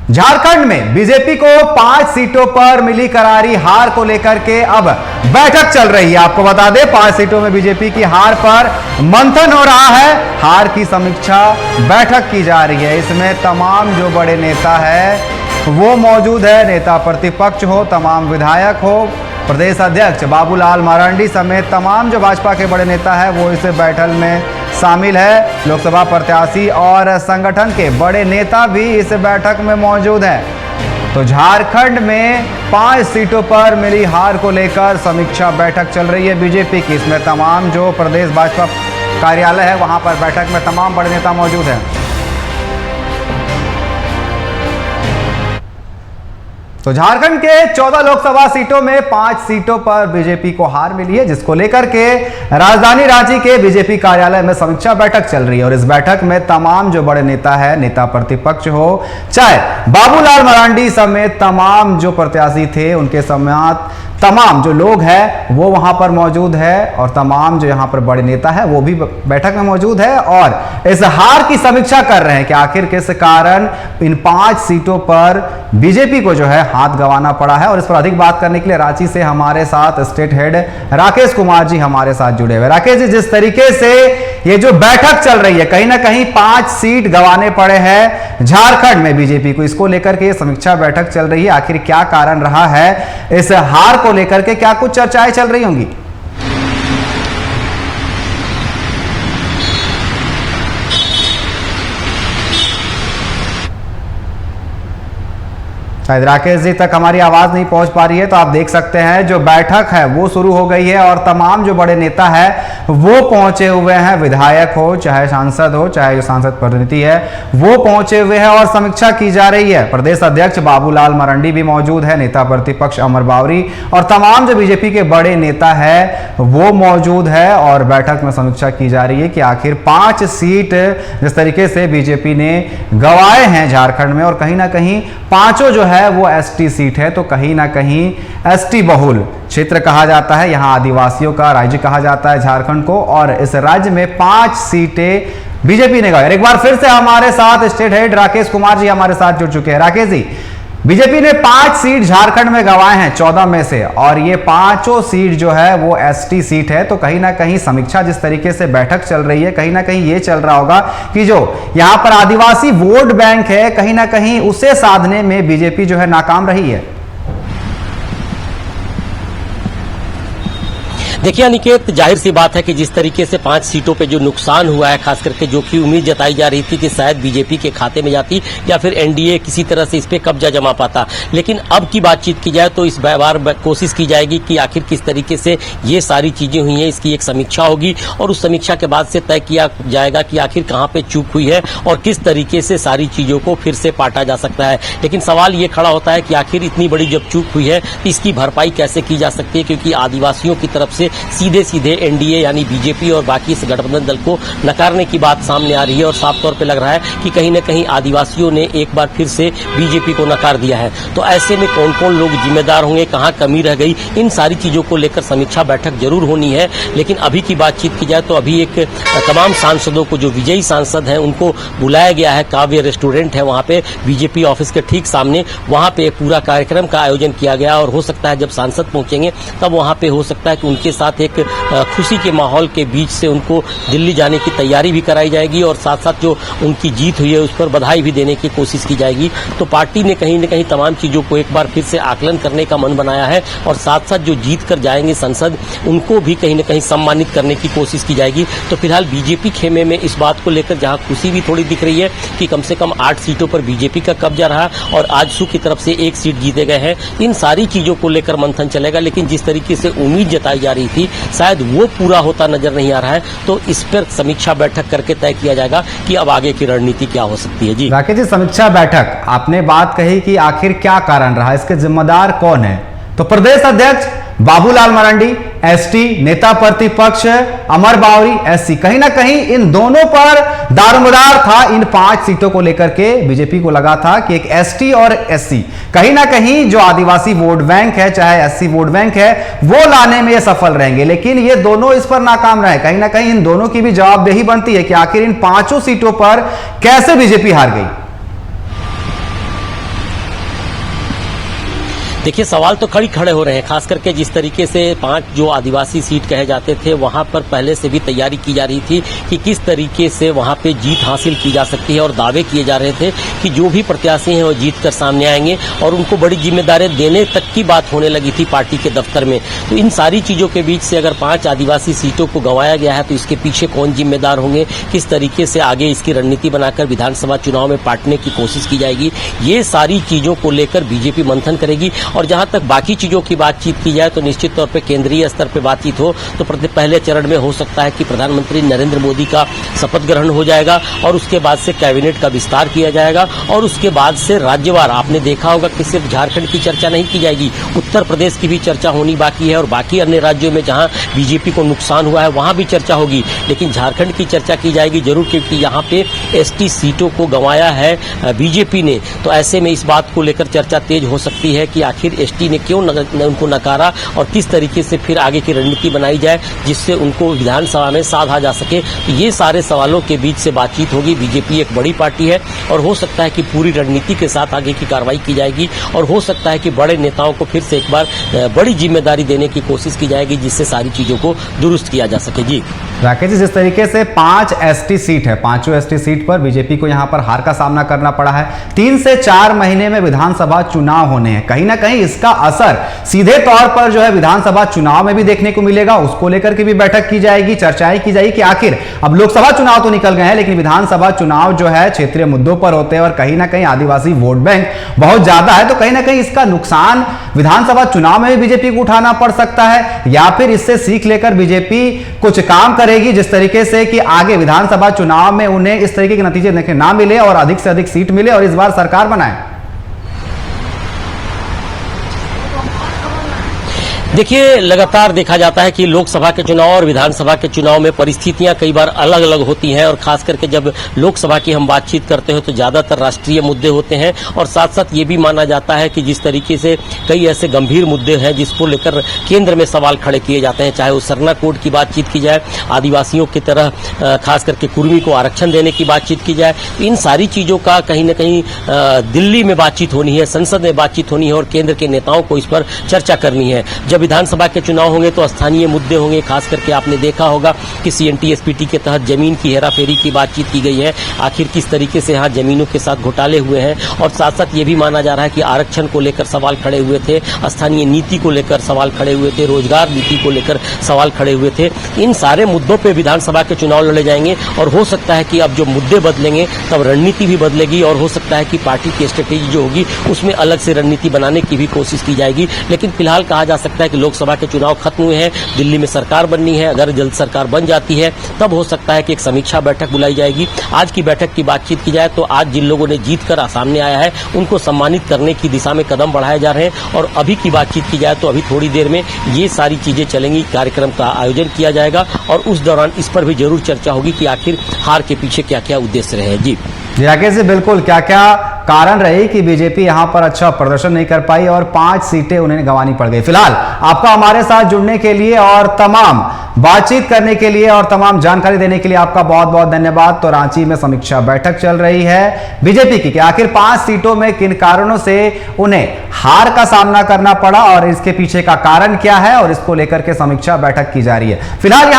झारखंड में बीजेपी को 5 सीटों पर मिली करारी हार को लेकर के अब बैठक चल रही है। आपको बता दें 5 सीटों में बीजेपी की हार पर मंथन हो रहा है। हार की समीक्षा बैठक की जा रही है। इसमें तमाम जो बड़े नेता है वो मौजूद है। नेता प्रतिपक्ष हो, तमाम विधायक हो, प्रदेश अध्यक्ष बाबूलाल मरांडी समेत तमाम जो भाजपा के बड़े नेता है वो इस बैठक में शामिल है। लोकसभा प्रत्याशी और संगठन के बड़े नेता भी इस बैठक में मौजूद हैं। तो झारखंड में 5 सीटों पर मिली हार को लेकर समीक्षा बैठक चल रही है बीजेपी की। इसमें तमाम जो प्रदेश भाजपा कार्यालय है वहां पर बैठक में तमाम बड़े नेता मौजूद हैं। तो झारखंड के 14 लोकसभा सीटों में 5 सीटों पर बीजेपी को हार मिली है, जिसको लेकर के राजधानी रांची के बीजेपी कार्यालय में समीक्षा बैठक चल रही है। और इस बैठक में तमाम जो बड़े नेता है, नेता प्रतिपक्ष हो, चाहे बाबूलाल मरांडी समेत तमाम जो प्रत्याशी थे उनके समेत तमाम जो लोग हैं वो वहां पर मौजूद है। और तमाम जो यहां पर बड़े नेता है वो भी बैठक में मौजूद है और इस हार की समीक्षा कर रहे हैं कि आखिर किस कारण इन 5 सीटों पर बीजेपी को जो है हाथ गंवाना पड़ा है। और इस पर अधिक बात करने के लिए रांची से हमारे साथ स्टेट हेड राकेश कुमार जी हमारे साथ जुड़े हुए। राकेश जी, जिस तरीके से ये जो बैठक चल रही है, कहीं ना कहीं 5 सीट गंवाने पड़े हैं झारखंड में बीजेपी को, इसको लेकर के समीक्षा बैठक चल रही है। आखिर क्या कारण रहा है इस हार को लेकर के, क्या कुछ चर्चाएं चल रही होंगी? शायद राकेश जी तक हमारी आवाज नहीं पहुंच पा रही है, तो आप देख सकते हैं जो बैठक है वो शुरू हो गई है और तमाम जो बड़े नेता है वो पहुंचे हुए हैं। विधायक हो, चाहे सांसद हो, चाहे जो सांसद प्रतिनिधि है वो पहुंचे हुए हैं और समीक्षा की जा रही है। प्रदेश अध्यक्ष बाबूलाल मरांडी भी मौजूद है, नेता प्रतिपक्ष अमर बावरी और तमाम जो बीजेपी के बड़े नेता है वो मौजूद है। और बैठक में समीक्षा की जा रही है कि आखिर 5 सीट जिस तरीके से बीजेपी ने गंवाए हैं झारखंड में, और कहीं ना कहीं पांचों जो है वो एसटी सीट है, तो कहीं ना कहीं एसटी बहुल क्षेत्र कहा जाता है, यहां आदिवासियों का राज्य कहा जाता है झारखंड को। और इस राज्य में 5 सीटें बीजेपी ने गंवाई। एक बार फिर से हमारे साथ स्टेट हेड राकेश कुमार जी हमारे साथ जुड़ चुके हैं। राकेश जी, बीजेपी ने 5 सीट झारखंड में गंवाए हैं 14 में से, और ये पांचों सीट जो है वो एसटी सीट है। तो कहीं ना कहीं समीक्षा जिस तरीके से बैठक चल रही है, कहीं ना कहीं ये चल रहा होगा कि जो यहां पर आदिवासी वोट बैंक है कहीं ना कहीं उसे साधने में बीजेपी जो है नाकाम रही है। देखिए अनिकेत, जाहिर सी बात है कि जिस तरीके से 5 सीटों पे जो नुकसान हुआ है, खास करके जो कि उम्मीद जताई जा रही थी कि शायद बीजेपी के खाते में जाती या फिर एनडीए किसी तरह से इस पे कब्जा जमा पाता, लेकिन अब की बातचीत की जाए तो इस बार कोशिश की जाएगी कि आखिर किस तरीके से ये सारी चीजें हुई हैं, इसकी एक समीक्षा होगी और उस समीक्षा के बाद से तय किया जाएगा कि आखिर कहाँ पे चूक हुई है और किस तरीके से सारी चीजों को फिर से पाटा जा सकता है। लेकिन सवाल ये खड़ा होता है कि आखिर इतनी बड़ी जब चूक हुई है तो इसकी भरपाई कैसे की जा सकती है, क्योंकि आदिवासियों की तरफ से सीधे सीधे एनडीए यानी बीजेपी और बाकी इस गठबंधन दल को नकारने की बात सामने आ रही है और साफ तौर पे लग रहा है कि कहीं न कहीं आदिवासियों ने एक बार फिर से बीजेपी को नकार दिया है। तो ऐसे में कौन कौन लोग जिम्मेदार होंगे, कहां कमी रह गई, इन सारी चीजों को लेकर समीक्षा बैठक जरूर होनी है। लेकिन अभी की बातचीत की जाए तो अभी एक तमाम सांसदों को, जो विजयी सांसद हैं उनको बुलाया गया है। काव्य रेस्टोरेंट है वहां पे बीजेपी ऑफिस के ठीक सामने, वहां पे पूरा कार्यक्रम का आयोजन किया गया और हो सकता है जब सांसद पहुंचेंगे तब वहां पे हो सकता है कि उनके साथ एक खुशी के माहौल के बीच से उनको दिल्ली जाने की तैयारी भी कराई जाएगी और साथ साथ जो उनकी जीत हुई है उस पर बधाई भी देने की कोशिश की जाएगी। तो पार्टी ने कहीं न कहीं तमाम चीजों को एक बार फिर से आकलन करने का मन बनाया है और साथ साथ जो जीत कर जाएंगे संसद उनको भी कहीं न कहीं सम्मानित करने की कोशिश की जाएगी। तो फिलहाल बीजेपी खेमे में इस बात को लेकर जहां खुशी भी थोड़ी दिख रही है कि कम से कम 8 सीटों पर बीजेपी का कब्जा रहा और आजसू की तरफ से 1 सीट जीते गए हैं, इन सारी चीजों को लेकर मंथन चलेगा। लेकिन जिस तरीके से उम्मीद जताई जा रही थी शायद वो पूरा होता नजर नहीं आ रहा है, तो इस पर समीक्षा बैठक करके तय किया जाएगा कि अब आगे की रणनीति क्या हो सकती है। जी राकेश जी, समीक्षा बैठक आपने बात कही कि आखिर क्या कारण रहा, इसके जिम्मेदार कौन है? तो प्रदेश अध्यक्ष बाबूलाल मरांडी एसटी, नेता प्रतिपक्ष अमर बावरी एससी, कहीं ना कहीं इन दोनों पर दारोमदार था। इन 5 सीटों को लेकर के बीजेपी को लगा था कि एक एसटी और एससी कहीं ना कहीं जो आदिवासी वोट बैंक है, चाहे एससी वोट बैंक है, वो लाने में ये सफल रहेंगे। लेकिन ये दोनों इस पर नाकाम रहे। कहीं ना कहीं इन दोनों की भी जवाबदेही बनती है कि आखिर इन 5 सीटों पर कैसे बीजेपी हार गई। देखिए, सवाल तो खड़े हो रहे हैं, खास करके जिस तरीके से 5 जो आदिवासी सीट कहे जाते थे वहां पर पहले से भी तैयारी की जा रही थी कि किस तरीके से वहां पे जीत हासिल की जा सकती है और दावे किए जा रहे थे कि जो भी प्रत्याशी हैं वो जीत कर सामने आएंगे और उनको बड़ी जिम्मेदारियां देने तक की बात होने लगी थी पार्टी के दफ्तर में। तो इन सारी चीजों के बीच से अगर 5 आदिवासी सीटों को गंवाया गया है तो इसके पीछे कौन जिम्मेदार होंगे, किस तरीके से आगे इसकी रणनीति बनाकर विधानसभा चुनाव में पाटने की कोशिश की जाएगी, ये सारी चीजों को लेकर बीजेपी मंथन करेगी। और जहां तक बाकी चीजों की बातचीत की जाए तो निश्चित तौर पे केंद्रीय स्तर पे बातचीत हो तो पहले चरण में हो सकता है कि प्रधानमंत्री नरेंद्र मोदी का शपथ ग्रहण हो जाएगा और उसके बाद से कैबिनेट का विस्तार किया जाएगा और उसके बाद से राज्यवार आपने देखा होगा कि सिर्फ झारखंड की चर्चा नहीं की जाएगी, उत्तर प्रदेश की भी चर्चा होनी बाकी है और बाकी अन्य राज्यों में जहां बीजेपी को नुकसान हुआ है वहां भी चर्चा होगी, लेकिन झारखंड की चर्चा की जाएगी जरूर, क्योंकि यहाँ पे एसटी सीटों को गंवाया है बीजेपी ने। तो ऐसे में इस बात को लेकर चर्चा तेज हो सकती है कि आखिर एसटी ने क्यों उनको नकारा और किस तरीके से फिर आगे की रणनीति बनाई जाए जिससे उनको विधानसभा में साधा जा सके। तो ये सारे सवालों के बीच से बातचीत होगी। बीजेपी एक बड़ी पार्टी है और हो सकता है कि पूरी रणनीति के साथ आगे की कार्रवाई की जाएगी और हो सकता है कि बड़े नेताओं को फिर से एक बार बड़ी जिम्मेदारी देने की कोशिश की जाएगी जिससे सारी चीजों को दुरुस्त किया जा सके। जी राकेश जी, जिस तरीके से 5 एसटी सीट है, 5 एसटी सीट पर बीजेपी को यहां पर हार का सामना करना पड़ा है। 3 से 4 महीने में विधानसभा चुनाव होने हैं, कहीं ना कहीं इसका असर सीधे तौर पर जो है विधानसभा चुनाव में भी देखने को मिलेगा। उसको लेकर के भी बैठक की जाएगी, चर्चाएं की जाएगी कि आखिर अब लोकसभा चुनाव तो निकल गए हैं लेकिन विधानसभा चुनाव जो है क्षेत्रीय मुद्दों पर होते हैं और कहीं ना कहीं आदिवासी वोट बैंक बहुत ज्यादा है, तो कहीं ना कहीं इसका नुकसान विधानसभा चुनाव में भी बीजेपी को उठाना पड़ सकता है या फिर इससे सीख लेकर बीजेपी कुछ काम करेगी जिस तरीके से कि आगे विधानसभा चुनाव में उन्हें इस तरीके के नतीजे देखने ना मिले और अधिक से अधिक सीट मिले और इस बार सरकार बनाए। देखिए, लगातार देखा जाता है कि लोकसभा के चुनाव और विधानसभा के चुनाव में परिस्थितियां कई बार अलग अलग होती हैं और खास करके जब लोकसभा की हम बातचीत करते हैं तो ज्यादातर राष्ट्रीय मुद्दे होते हैं और साथ साथ ये भी माना जाता है कि जिस तरीके से कई ऐसे गंभीर मुद्दे हैं जिसको लेकर केंद्र में सवाल खड़े किए जाते हैं, चाहे वो सरना कोड की बातचीत की जाए, आदिवासियों की तरह खास करके कुर्मी को आरक्षण देने की बातचीत की जाए, इन सारी चीजों का कहीं न कहीं दिल्ली में बातचीत होनी है, संसद में बातचीत होनी है और केंद्र के नेताओं को इस पर चर्चा करनी है। जब विधानसभा के चुनाव होंगे तो स्थानीय मुद्दे होंगे, खास करके आपने देखा होगा कि सीएनटी एसपीटी के तहत जमीन की हेराफेरी की बातचीत की गई है, आखिर किस तरीके से यहाँ जमीनों के साथ घोटाले हुए हैं और साथ साथ ये भी माना जा रहा है कि आरक्षण को लेकर सवाल खड़े हुए थे, स्थानीय नीति को लेकर सवाल खड़े हुए थे, रोजगार नीति को लेकर सवाल खड़े हुए थे। इन सारे मुद्दों पर विधानसभा के चुनाव लड़े जाएंगे और हो सकता है कि अब जो मुद्दे बदलेंगे तब रणनीति भी बदलेगी और हो सकता है कि पार्टी की स्ट्रेटेजी जो होगी उसमें अलग से रणनीति बनाने की भी कोशिश की जाएगी। लेकिन फिलहाल कहा जा सकता है कि लोकसभा के चुनाव खत्म हुए हैं, दिल्ली में सरकार बननी है, अगर जल्द सरकार बन जाती है तब हो सकता है कि एक समीक्षा बैठक बुलाई जाएगी। आज की बैठक की बातचीत की जाए तो आज जिन लोगों ने जीत कर सामने आया है उनको सम्मानित करने की दिशा में कदम बढ़ाए जा रहे हैं और अभी की बातचीत की जाए तो अभी थोड़ी देर में ये सारी चीजें चलेंगी, कार्यक्रम का आयोजन किया जाएगा और उस दौरान इस पर भी जरूर चर्चा होगी कि आखिर हार के पीछे क्या क्या उद्देश्य रहे। जी राकेश जी, बिल्कुल क्या क्या कारण रही कि बीजेपी यहां पर अच्छा प्रदर्शन नहीं कर पाई और 5 सीटें उन्हें गंवानी पड़ गई। फिलहाल आपका हमारे साथ जुड़ने के लिए और तमाम बातचीत करने के लिए और तमाम जानकारी देने के लिए आपका बहुत बहुत धन्यवाद। तो रांची में समीक्षा बैठक चल रही है बीजेपी की कि आखिर 5 सीटों में किन कारणों से उन्हें हार का सामना करना पड़ा और इसके पीछे का कारण क्या है और इसको लेकर के समीक्षा बैठक की जा रही है। फिलहाल यहां